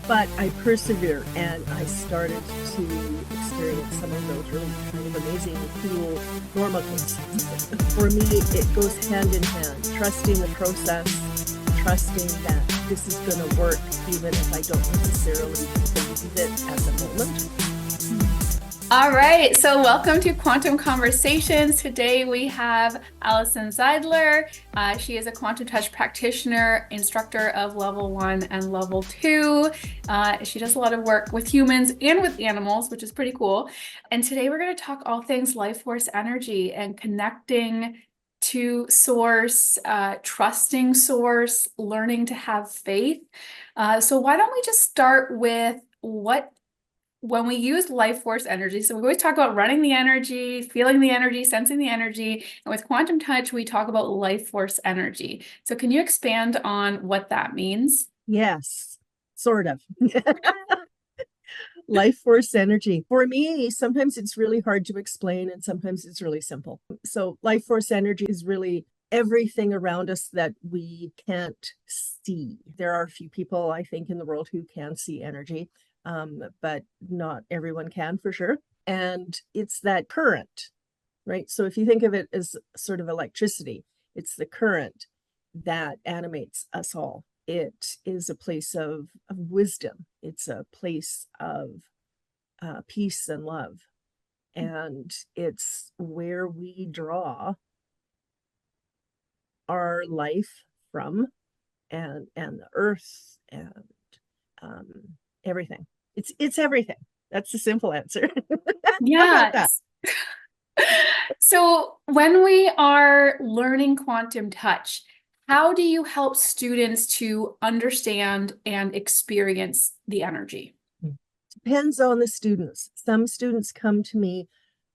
But I persevered and I started to experience some of those really kind of amazing, cool, normal things. For me, it goes hand in hand, trusting the process, trusting that this is going to work, even if I don't necessarily believe it at the moment. All right, so welcome to Quantum Conversations. Today we have Alison Zeidler. She is a Quantum Touch practitioner, instructor of level 1 and level 2. She does a lot of work with humans and with animals, which is pretty cool. And today we're going to talk all things life force energy and connecting to source, trusting source, learning to have faith. So why don't we just start with when we use life force energy, so we always talk about running the energy, feeling the energy, sensing the energy. And with Quantum Touch, we talk about life force energy. So can you expand on what that means? Yes, sort of. Life force energy. For me, sometimes it's really hard to explain and sometimes it's really simple. So life force energy is really everything around us that we can't see. There are a few people, I think, in the world who can see energy. But not everyone can, for sure. And it's that current, right? So if you think of it as sort of electricity, it's the current that animates us all. It is a place of wisdom. It's a place of peace and love. And it's where we draw our life from, and the earth and everything. It's everything. That's the simple answer. How about that? So when we are learning Quantum Touch, how do you help students to understand and experience the energy? Depends on the students. Some students come to me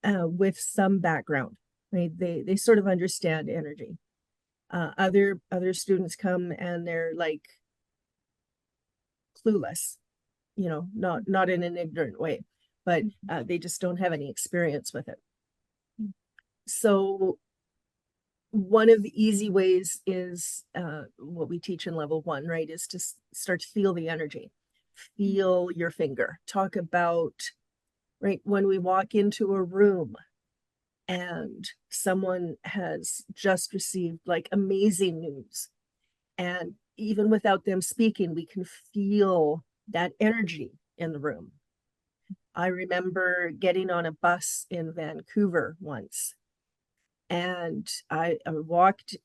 with some background, right? They sort of understand energy. Other students come and they're like clueless, not in an ignorant way, but they just don't have any experience with it. So one of the easy ways is what we teach in level 1, right, is to start to feel the energy. Feel your finger. Talk about, right, when we walk into a room and someone has just received like amazing news, and even without them speaking, we can feel that energy in the room. I remember getting on a bus in Vancouver once, and I walked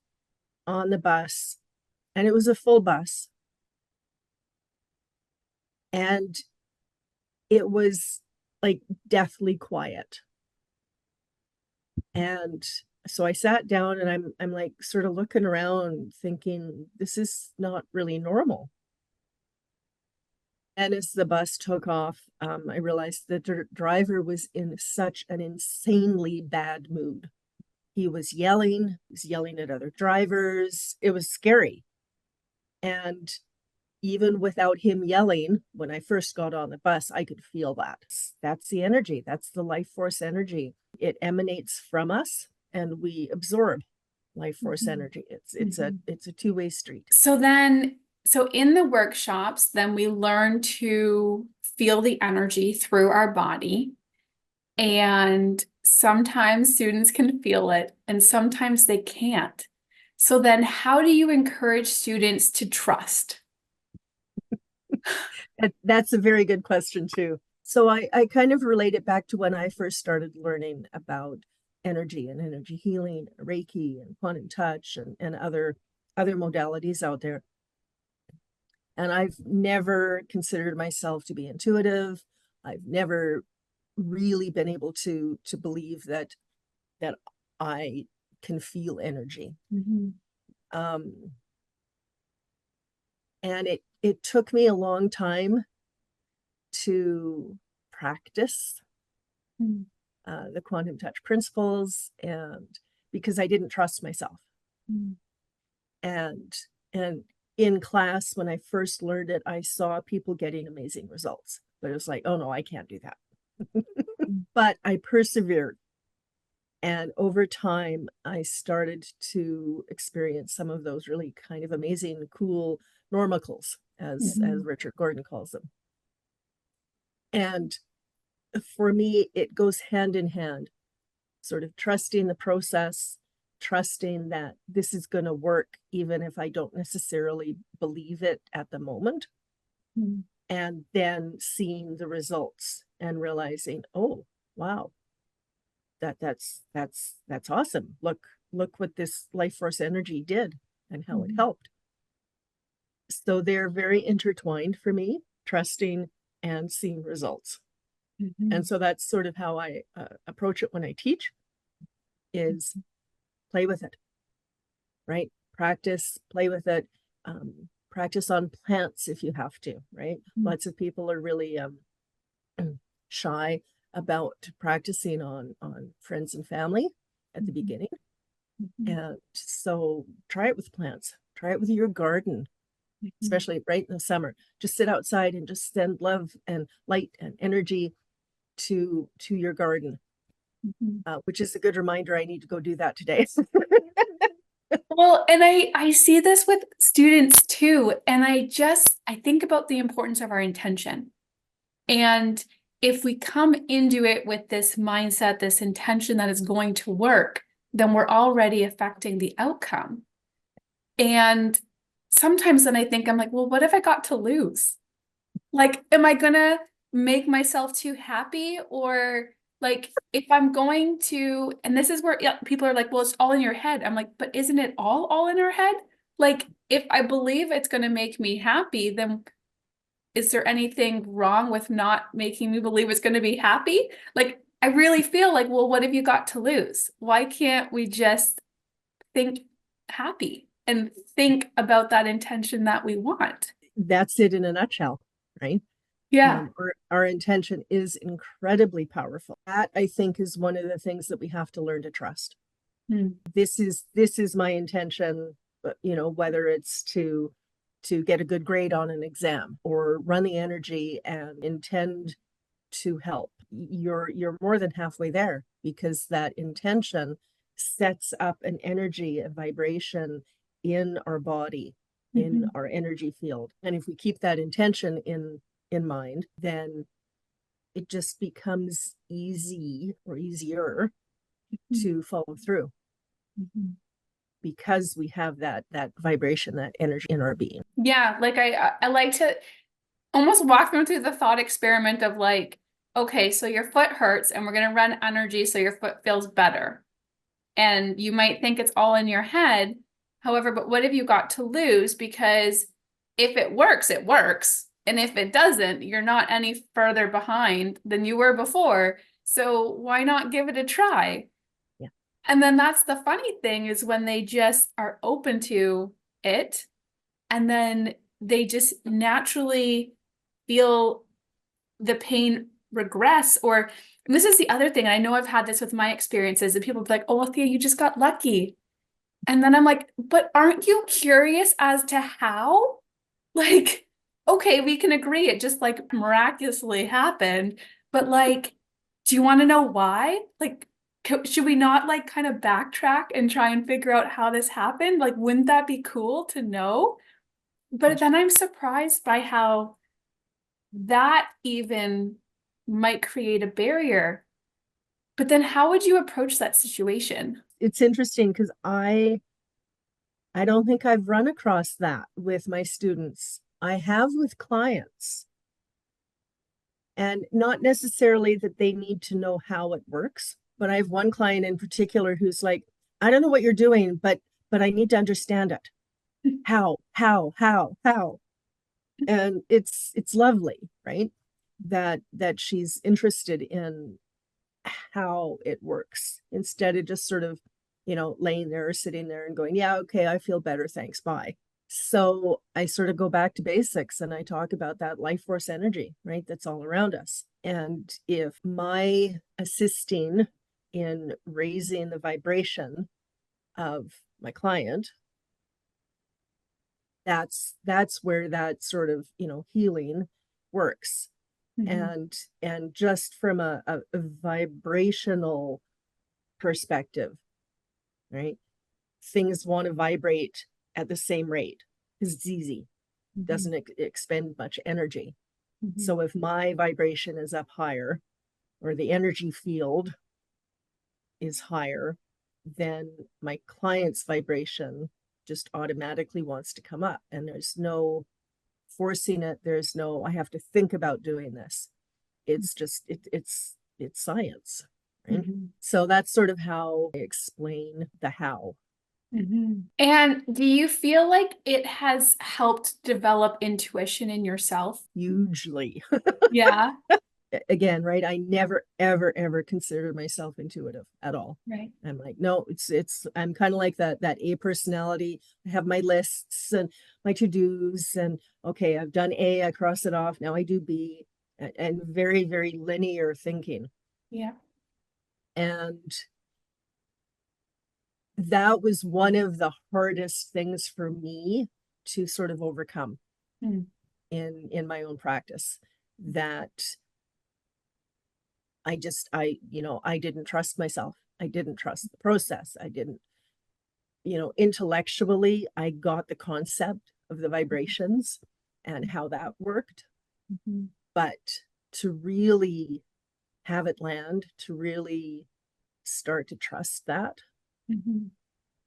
on the bus, and it was a full bus, and it was like deathly quiet. And so I sat down and I'm like sort of looking around thinking, this is not really normal. And as the bus took off, I realized that the driver was in such an insanely bad mood. He was yelling at other drivers. It was scary. And even without him yelling, when I first got on the bus, I could feel that. That's the energy. That's the life force energy. It emanates from us and we absorb life force energy. It's a two-way street. So in the workshops, then we learn to feel the energy through our body. And sometimes students can feel it and sometimes they can't. So then how do you encourage students to trust? That's a very good question too. So I kind of relate it back to when I first started learning about energy and energy healing, Reiki and quantum touch and other modalities out there. And I've never considered myself to be intuitive. I've never really been able to believe that I can feel energy. And it took me a long time to practice the quantum touch principles, and because I didn't trust myself. And in class, when I first learned it, I saw people getting amazing results, but it was like, oh no, I can't do that. But I persevered And over time, I started to experience some of those really kind of amazing, cool normicals, as Richard Gordon calls them. And for me, it goes hand in hand, sort of trusting the process, trusting that this is going to work, even if I don't necessarily believe it at the moment. And then seeing the results and realizing, oh, wow, that's awesome. Look what this life force energy did and how it helped. So they're very intertwined for me, trusting and seeing results. And so that's sort of how I approach it when I teach, is play with it, right? Practice, play with it. Practice on plants if you have to, right? Lots of people are really shy about practicing on friends and family at the beginning. And so try it with plants, try it with your garden, especially right in the summer. Just sit outside and just send love and light and energy to your garden, which is a good reminder. I need to go do that today. Well, and I see this with students too. And I think about the importance of our intention. And if we come into it with this mindset, this intention that is going to work, then we're already affecting the outcome. And sometimes then I think, I'm like, well, what have I got to lose? Like, am I gonna make myself too happy? Or like, if I'm going to, and this is where people are like, well, it's all in your head. I'm like, but isn't it all in our head? Like, if I believe it's going to make me happy, then is there anything wrong with not making me believe it's going to be happy? Like, I really feel like, well, what have you got to lose? Why can't we just think happy and think about that intention that we want? That's it in a nutshell, right? Yeah. Our intention is incredibly powerful. That, I think, is one of the things that we have to learn to trust. This is my intention, whether it's to get a good grade on an exam or run the energy and intend to help. You're more than halfway there, because that intention sets up an energy, a vibration in our body, in our energy field. And if we keep that intention in mind, then it just becomes easy or easier to follow through, because we have that vibration, that energy in our being. Yeah, like I like to almost walk them through the thought experiment of like, okay, so your foot hurts and we're going to run energy so your foot feels better. And you might think it's all in your head. However, but what have you got to lose? Because if it works, it works. And if it doesn't, you're not any further behind than you were before. So why not give it a try? Yeah. And then that's the funny thing, is when they just are open to it, and then they just naturally feel the pain regress. Or, and this is the other thing, I know I've had this with my experiences, that people be like, oh, Thea, you just got lucky. And then I'm like, but aren't you curious as to how? Like, okay, we can agree it just like miraculously happened, but like, do you want to know why? Like, should we not like kind of backtrack and try and figure out how this happened? Like, wouldn't that be cool to know? But then I'm surprised by how that even might create a barrier. But then how would you approach that situation? It's interesting, because I don't think I've run across that with my students. I have with clients, and not necessarily that they need to know how it works, but I have one client in particular who's like, I don't know what you're doing, but I need to understand it. How? And it's lovely, right? That she's interested in how it works, instead of just sort of, laying there or sitting there and going, yeah, okay, I feel better, thanks, bye. So I sort of go back to basics and I talk about that life force energy, right? That's all around us. And if my assisting in raising the vibration of my client, that's where that sort of, healing works. And just from a vibrational perspective, right? Things want to vibrate at the same rate because it's easy, doesn't expend much energy. So if my vibration is up higher, or the energy field is higher, then my client's vibration just automatically wants to come up, and there's no forcing it. There's no, I have to think about doing this. It's just, it's science, right? So that's sort of how I explain the how. And do you feel like it has helped develop intuition in yourself? Hugely. Yeah. Again, right? I never, ever considered myself intuitive at all. Right. I'm like, no, I'm kind of like that A personality. I have my lists and my to-dos, and okay, I've done A, I cross it off. Now I do B, and very, very linear thinking. Yeah. And that was one of the hardest things for me to sort of overcome in my own practice, that I didn't trust myself. I didn't trust the process. I didn't, intellectually, I got the concept of the vibrations and how that worked. But to really have it land, to really start to trust that,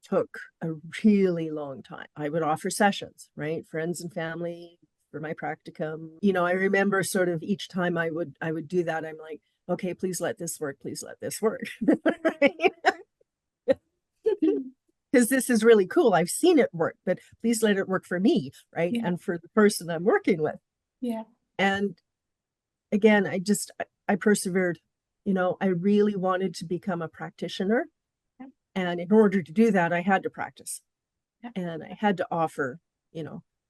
took a really long time. I would offer sessions, right? Friends and family for my practicum. I remember sort of each time I would do that, I'm like, okay, please let this work. Please let this work. Because this is really cool. I've seen it work, but please let it work for me, right? Yeah. And for the person I'm working with. Yeah. And again, I persevered. I really wanted to become a practitioner. Yeah. And in order to do that, I had to practice. Yeah. And I had to offer,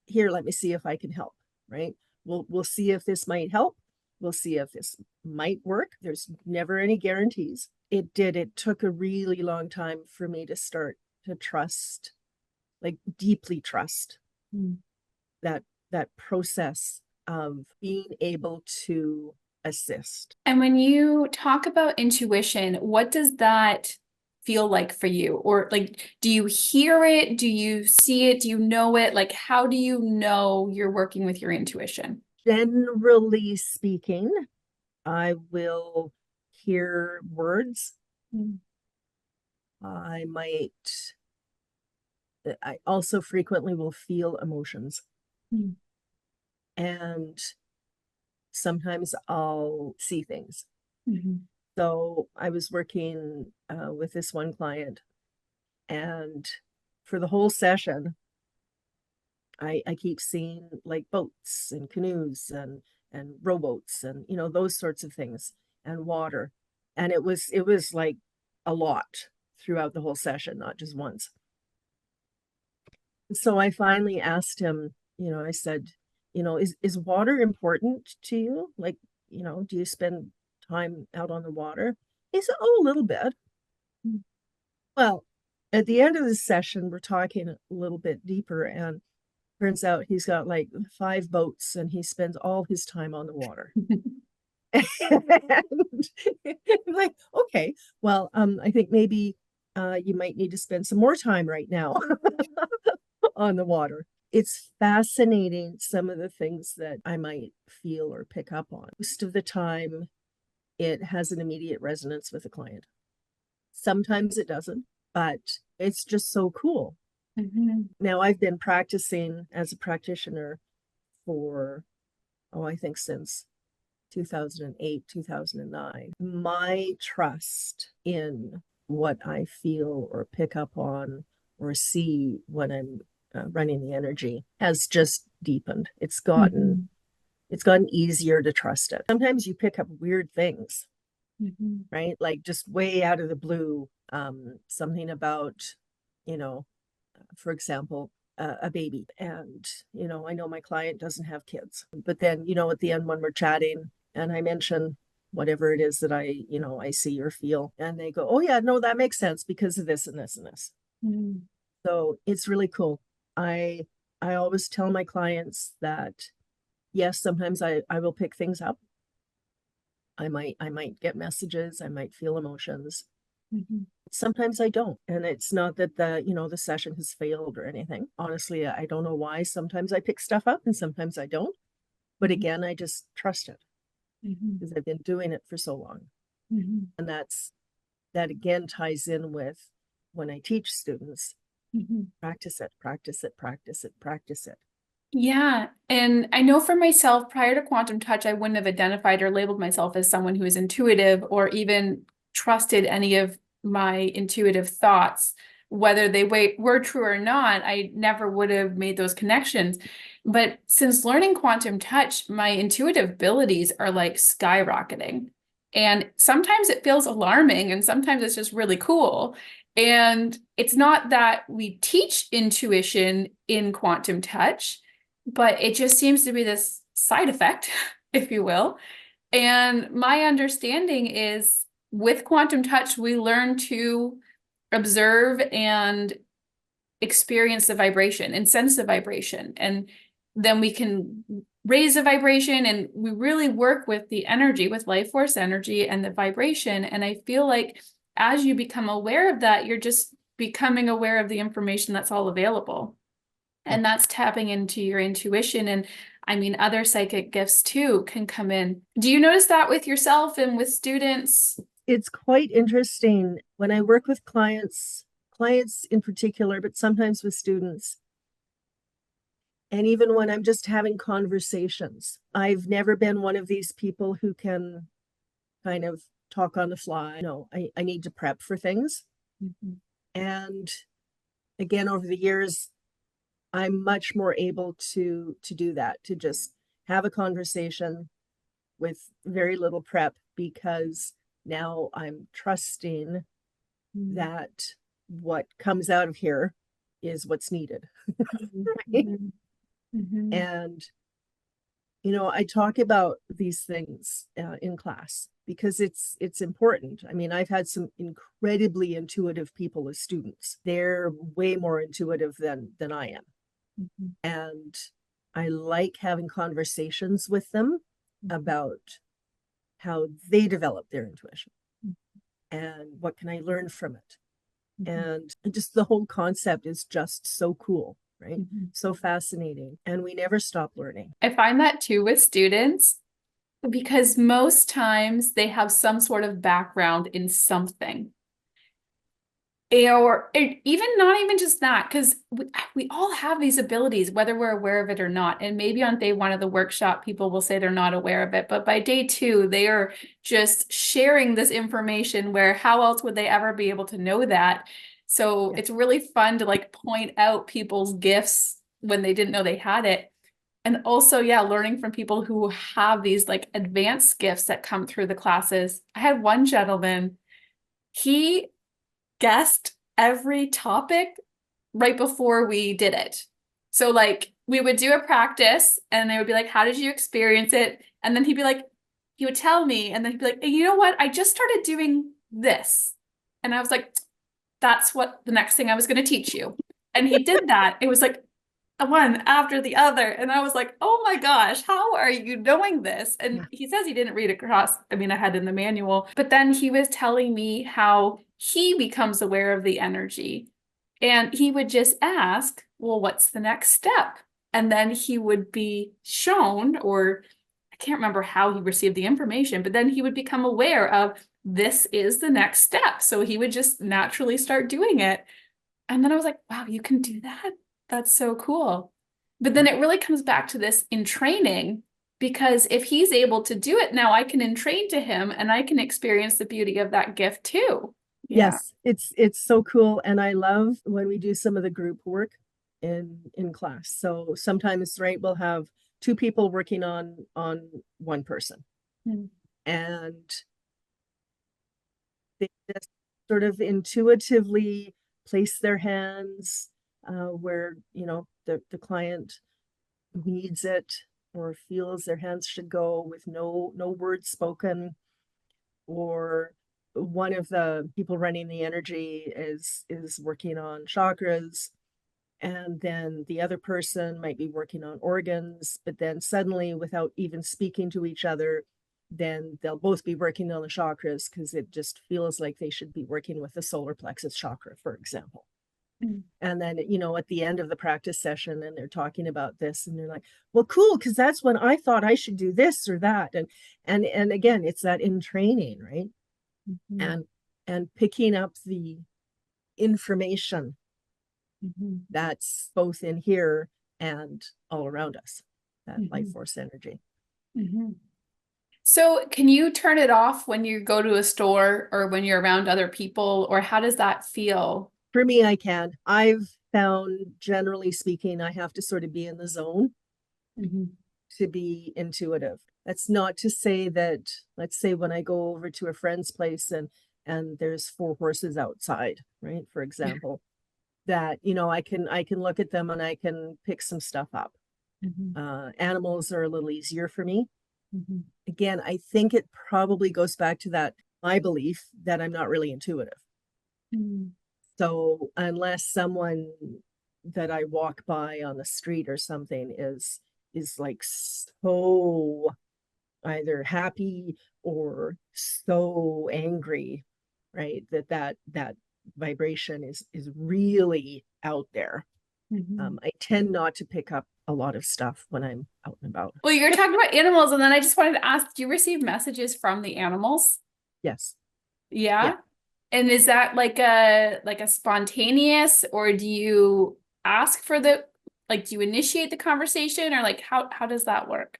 here, let me see if I can help, right? We'll see if this might help. We'll see if this might work. There's never any guarantees. It did. It took a really long time for me to start to trust, like deeply trust that process of being able to assist. And when you talk about intuition, what does that feel like for you? Or like, do you hear it? Do you see it? Do you know it? Like, how do you know you're working with your intuition? Generally speaking, I will hear words. I also frequently will feel emotions. And sometimes I'll see things. So I was working with this one client, and for the whole session, I keep seeing like boats and canoes and rowboats and those sorts of things, and water. And it was like a lot throughout the whole session, not just once. So I finally asked him, I said, is water important to you? Like, do you spend time out on the water? He said, oh, a little bit. Well, at the end of the session, we're talking a little bit deeper, and turns out he's got like 5 boats and he spends all his time on the water. And I'm like, okay, well, I think maybe you might need to spend some more time right now on the water. It's fascinating, some of the things that I might feel or pick up on. Most of the time, it has an immediate resonance with the client. Sometimes it doesn't, but it's just so cool. Now, I've been practicing as a practitioner for, I think since 2008, 2009. My trust in what I feel or pick up on or see when I'm running the energy has just deepened. It's gotten easier to trust it. Sometimes you pick up weird things, right? Like just way out of the blue, something about, for example, a baby. And, I know my client doesn't have kids, but then, at the end when we're chatting and I mention whatever it is that I see or feel, and they go, oh yeah, no, that makes sense because of this and this and this. So it's really cool. I always tell my clients that, yes, sometimes I will pick things up. I might get messages, I might feel emotions, Sometimes I don't. And it's not that the session has failed or anything. Honestly, I don't know why. Sometimes I pick stuff up and sometimes I don't. But again, I just trust it because I've been doing it for so long. And that again ties in with when I teach students, practice it, practice it, practice it, practice it. Yeah. And I know for myself, prior to Quantum Touch, I wouldn't have identified or labeled myself as someone who is intuitive or even trusted any of my intuitive thoughts, whether they were true or not. I never would have made those connections. But since learning Quantum Touch, my intuitive abilities are like skyrocketing. And sometimes it feels alarming and sometimes it's just really cool. And it's not that we teach intuition in Quantum Touch, but it just seems to be this side effect, if you will. And my understanding is with Quantum Touch, we learn to observe and experience the vibration and sense the vibration. And then we can raise the vibration and we really work with the energy, with life force energy and the vibration. And I feel like as you become aware of that, you're just becoming aware of the information that's all available. And that's tapping into your intuition. And I mean, other psychic gifts too can come in. Do you notice that with yourself and with students? It's quite interesting when I work with clients in particular, but sometimes with students. And even when I'm just having conversations, I've never been one of these people who can kind of talk on the fly. No, I need to prep for things. And again, over the years, I'm much more able to do that, to just have a conversation with very little prep, because now I'm trusting that what comes out of here is what's needed. Right? And I talk about these things in class because it's important. I mean, I've had some incredibly intuitive people as students. They're way more intuitive than I am. And I like having conversations with them about how they develop their intuition and what can I learn from it. And just the whole concept is just so cool, right? So fascinating. And we never stop learning. I find that too with students, because most times they have some sort of background in something. Or even not even just that, because we all have these abilities, whether we're aware of it or not. And maybe on day one of the workshop, people will say they're not aware of it. But by day two, they are just sharing this information where how else would they ever be able to know that? So it's really fun to like point out people's gifts when they didn't know they had it. And also, yeah, learning from people who have these like advanced gifts that come through the classes. I had one gentleman, he guessed every topic right before we did it. So like we would do a practice and they would be like, how did you experience it? And then he'd be like, he would tell me, and then he'd be like, hey, you know what? I just started doing this. And I was like, that's what the next thing I was going to teach you. And he did that. It was like one after the other. And I was like, oh my gosh, how are you knowing this? And he says he didn't read across. I mean, I had in the manual, but then he was telling me how he becomes aware of the energy. And he would just ask, well, what's the next step? And then he would be shown, or I can't remember how he received the information, but then he would become aware of this is the next step. So he would just naturally start doing it. And then I was like, wow, you can do that? That's so cool. But then it really comes back to this entraining, because if he's able to do it now, I can entrain to him and I can experience the beauty of that gift too. Yeah. Yes, it's so cool. And I love when we do some of the group work in class. So sometimes, right, we'll have two people working on one person. And they just sort of intuitively place their hands where the client needs it or feels their hands should go, with no words spoken. Or one of the people running the energy is working on chakras, and then the other person might be working on organs, but then suddenly, without even speaking to each other, then they'll both be working on the chakras because it just feels like they should be working with the solar plexus chakra, for example. Mm. And then, at the end of the practice session, and they're talking about this, and they're like, well, cool, because that's when I thought I should do this or that. And again, it's that entraining, right? Mm-hmm. And picking up the information Mm-hmm. that's both in here and all around us, that Mm-hmm. life force energy. Mm-hmm. So can you turn it off when you go to a store or when you're around other people, or how does that feel? For me, I can. I've found, generally speaking, I have to sort of be in the zone Mm-hmm. to be intuitive. That's not to say that, let's say when I go over to a friend's place and there's 4 horses outside, right? For example, that, I can look at them and I can pick some stuff up. Mm-hmm. Animals are a little easier for me. Mm-hmm. Again, I think it probably goes back to that, my belief that I'm not really intuitive. Mm-hmm. So unless someone that I walk by on the street or something is like so either happy or so angry, right? That vibration is really out there. Mm-hmm. I tend not to pick up a lot of stuff when I'm out and about. Well, you're talking about animals, and then I just wanted to ask, do you receive messages from the animals? Yes. Yeah. Yeah. And is that like a spontaneous, or do you ask for do you initiate the conversation, or like how does that work?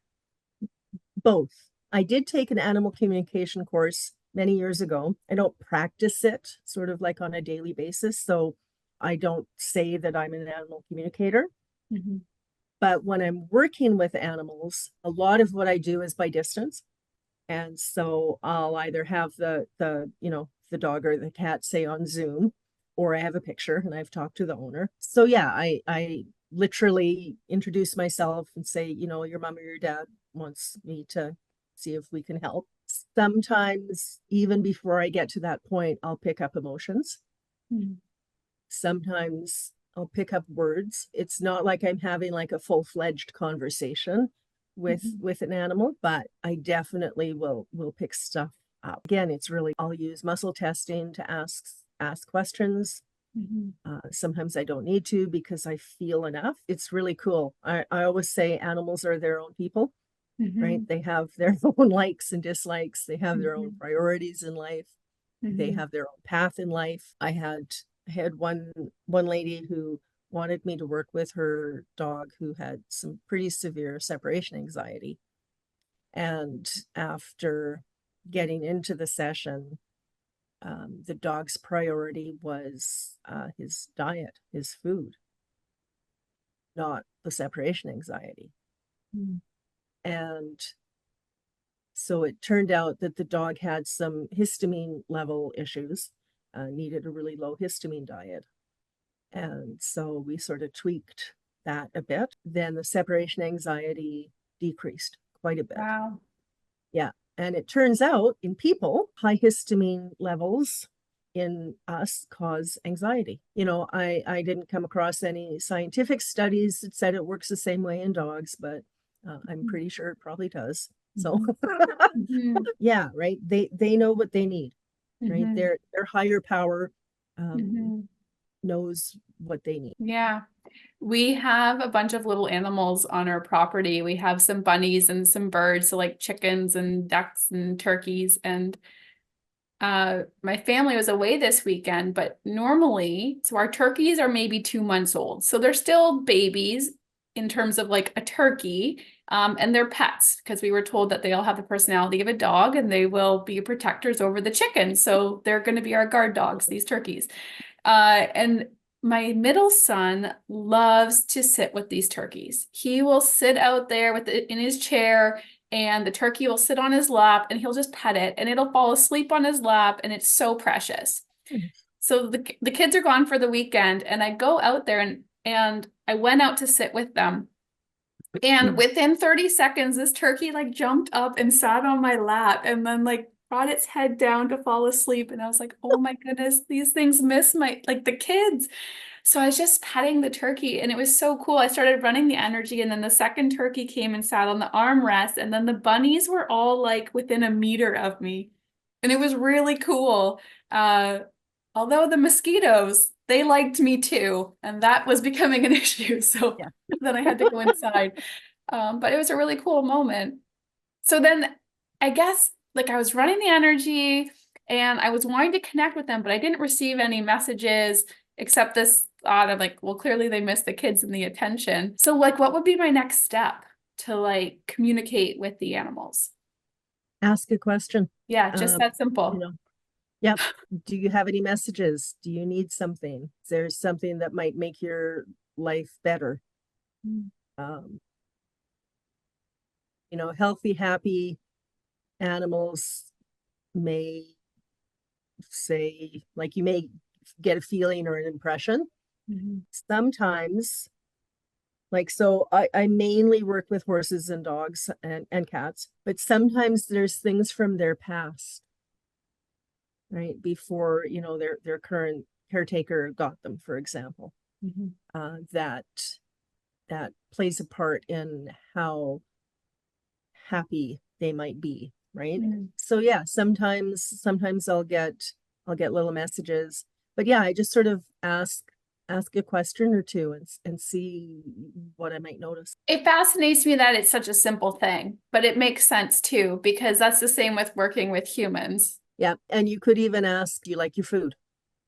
Both. I did take an animal communication course many years ago. I don't practice it sort of like on a daily basis. So I don't say that I'm an animal communicator. Mm-hmm. But when I'm working with animals, a lot of what I do is by distance. And so I'll either have the dog or the cat say on Zoom, or I have a picture and I've talked to the owner. So yeah, I literally introduce myself and say, your mom or your dad wants me to see if we can help. Sometimes even before I get to that point, I'll pick up emotions. Mm-hmm. Sometimes I'll pick up words. It's not like I'm having like a full-fledged conversation with an animal, but I definitely will pick stuff up. Again, it's really, I'll use muscle testing to ask questions. Mm-hmm. Sometimes I don't need to because I feel enough. It's really cool. I always say animals are their own people, Mm-hmm. right? They have their own likes and dislikes. They have their own Mm-hmm. priorities in life. They Mm-hmm. have their own path in life. I had one lady who wanted me to work with her dog who had some pretty severe separation anxiety. And after getting into the session, the dog's priority was his diet, his food, not the separation anxiety. Mm-hmm. And so it turned out that the dog had some histamine level issues, needed a really low histamine diet. And so we sort of tweaked that a bit. Then the separation anxiety decreased quite a bit. Wow. Yeah. And it turns out in people, high histamine levels in us cause anxiety. I didn't come across any scientific studies that said it works the same way in dogs, but I'm pretty sure it probably does. So Mm-hmm. yeah, right. They know what they need, right? Mm-hmm. Their higher power Mm-hmm. knows what they need. Yeah. We have a bunch of little animals on our property. We have some bunnies and some birds, so like chickens and ducks and turkeys. And my family was away this weekend, but normally, so our turkeys are maybe 2 months old. So they're still babies in terms of like a turkey, and they're pets because we were told that they all have the personality of a dog and they will be protectors over the chickens. So they're going to be our guard dogs, these turkeys. And my middle son loves to sit with these turkeys. He will sit out there with it in his chair, and the turkey will sit on his lap, and he'll just pet it, and it'll fall asleep on his lap, and it's so precious. So the kids are gone for the weekend, and I go out there and I went out to sit with them. And within 30 seconds, this turkey like jumped up and sat on my lap and then like brought its head down to fall asleep. And I was like, oh my goodness, these things miss the kids. So I was just petting the turkey and it was so cool. I started running the energy, and then the second turkey came and sat on the armrest, and then the bunnies were all like within a meter of me. And it was really cool. Although the mosquitoes, they liked me too, and that was becoming an issue. So Yeah. then I had to go inside. But it was a really cool moment. So then I guess like I was running the energy and I was wanting to connect with them, but I didn't receive any messages except this thought of like, well, clearly they missed the kids and the attention. So like, what would be my next step to like communicate with the animals? Ask a question. Yeah, just that simple. You know, yep. Do you have any messages? Do you need something? Is there something that might make your life better? You know, healthy, happy animals may say, like, you may get a feeling or an impression. Sometimes, like, so I mainly work with horses and dogs and cats, but sometimes there's things from their past, right? Before, you know, their current caretaker got them, for example, that plays a part in how happy they might be, right? So yeah, sometimes I'll get little messages, but yeah, I just sort of ask a question or two and see what I might notice. It fascinates me that it's such a simple thing, but it makes sense too, because that's the same with working with humans. Yeah, and you could even ask, you like your food?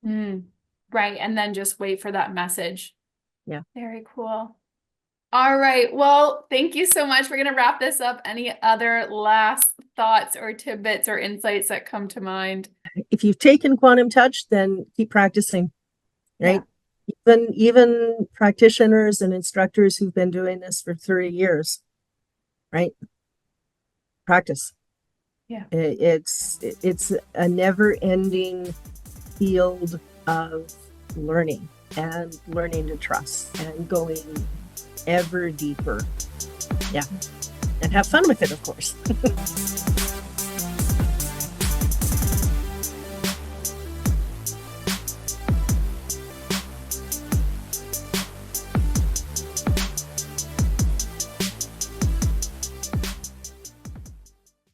Right, and then just wait for that message. Yeah. Very cool. All right. Well, thank you so much. We're going to wrap this up. Any other last thoughts or tidbits or insights that come to mind? If you've taken Quantum Touch, then keep practicing, right? Yeah. Even practitioners and instructors who've been doing this for 30 years, right? Practice. Yeah. It's a never-ending field of learning and learning to trust and going ever deeper. Yeah. And have fun with it, of course.